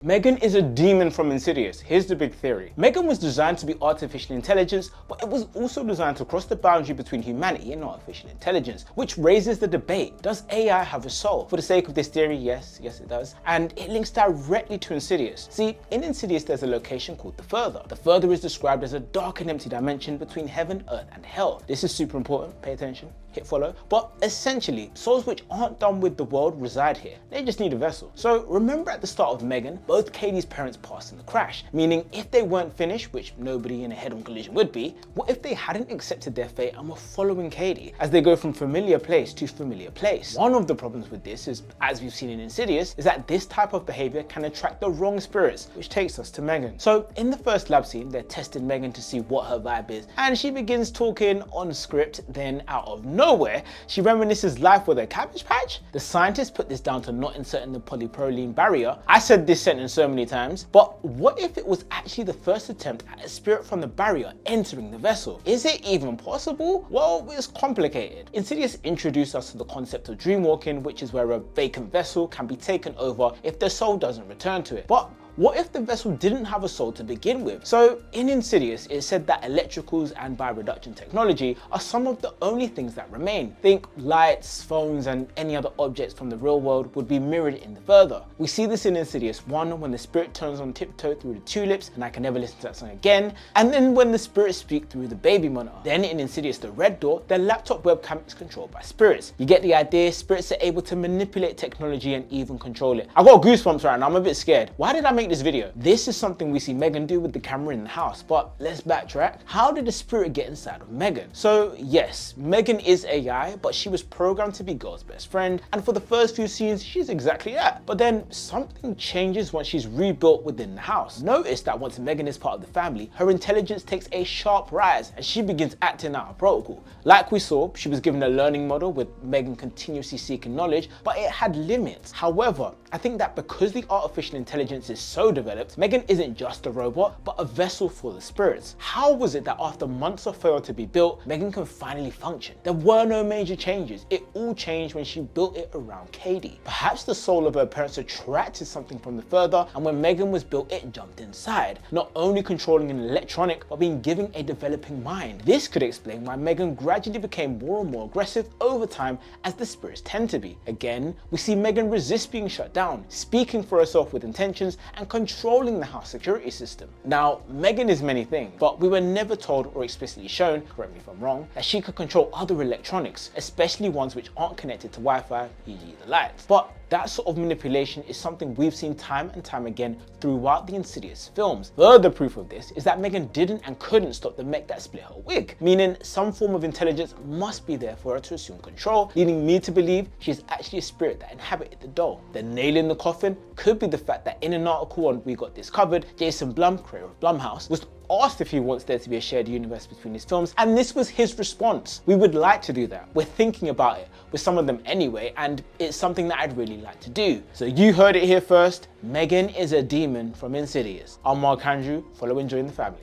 Megan is a demon from Insidious. Here's the big theory. Megan was designed to be artificial intelligence, but it was also designed to cross the boundary between humanity and artificial intelligence, which raises the debate. Does AI have a soul? For the sake of this theory, yes it does. And it links directly to Insidious. See, in Insidious there's a location called the Further. The Further is described as a dark and empty dimension between heaven, earth and hell. This is super important, pay attention. Hit follow. But essentially, souls which aren't done with the world reside here. They just need a vessel. So remember at the start of Megan, both Katie's parents passed in the crash, meaning if they weren't finished, which nobody in a head-on collision would be, what if they hadn't accepted their fate and were following Katie as they go from familiar place to familiar place? One of the problems with this is, as we've seen in Insidious, is that this type of behavior can attract the wrong spirits, which takes us to Megan. So in the first lab scene, they're testing Megan to see what her vibe is, and she begins talking on script. Then out of nowhere, she reminisces life with a Cabbage Patch. The scientists put this down to not inserting the polypropylene barrier. I said this sentence so many times, but what if it was actually the first attempt at a spirit from the barrier entering the vessel? Is it even possible? Well, it's complicated. Insidious introduced us to the concept of dreamwalking, which is where a vacant vessel can be taken over if the soul doesn't return to it. But what if the vessel didn't have a soul to begin with? So in Insidious, it said that electricals and bioreduction technology are some of the only things that remain. Think lights, phones, and any other objects from the real world would be mirrored in the Further. We see this in Insidious 1 when the spirit turns on tiptoe through the tulips, and I can never listen to that song again. And then when the spirits speak through the baby monitor. Then in Insidious the Red Door, their laptop webcam is controlled by spirits. You get the idea, spirits are able to manipulate technology and even control it. I got goosebumps right now, I'm a bit scared. Why did I make this video? This is something we see Megan do with the camera in the house, but let's backtrack. How did the spirit get inside of Megan? So yes, Megan is AI, but she was programmed to be Girl's best friend, and for the first few scenes, she's exactly that. But then something changes once she's rebuilt within the house. Notice that once Megan is part of the family, her intelligence takes a sharp rise and she begins acting out of protocol. Like we saw, she was given a learning model with Megan continuously seeking knowledge, but it had limits. However, I think that because the artificial intelligence is so developed, Megan isn't just a robot, but a vessel for the spirits. How was it that after months of failure to be built, Megan can finally function? There were no major changes. It all changed when she built it around Katie. Perhaps the soul of her parents attracted something from the Further, and when Megan was built, it jumped inside, not only controlling an electronic, but being given a developing mind. This could explain why Megan gradually became more and more aggressive over time, as the spirits tend to be. Again, we see Megan resist being shut down, speaking for herself with intentions and controlling the house security system. Now, Megan is many things, but we were never told or explicitly shown, correct me if I'm wrong, that she could control other electronics, especially ones which aren't connected to Wi-Fi, e.g. the lights. But that sort of manipulation is something we've seen time and time again throughout the Insidious films. Further proof of this is that Megan didn't and couldn't stop the mech that split her wig, meaning some form of intelligence must be there for her to assume control, leading me to believe she's actually a spirit that inhabited the doll. The nail in the coffin could be the fact that in an article on We Got This Covered, Jason Blum, creator of Blumhouse, was asked if he wants there to be a shared universe between his films, and this was his response. We would like to do that. We're thinking about it with some of them anyway, and it's something that I'd really like to do. So you heard it here first. Megan is a demon from Insidious. I'm Markndrew. Follow and join the family.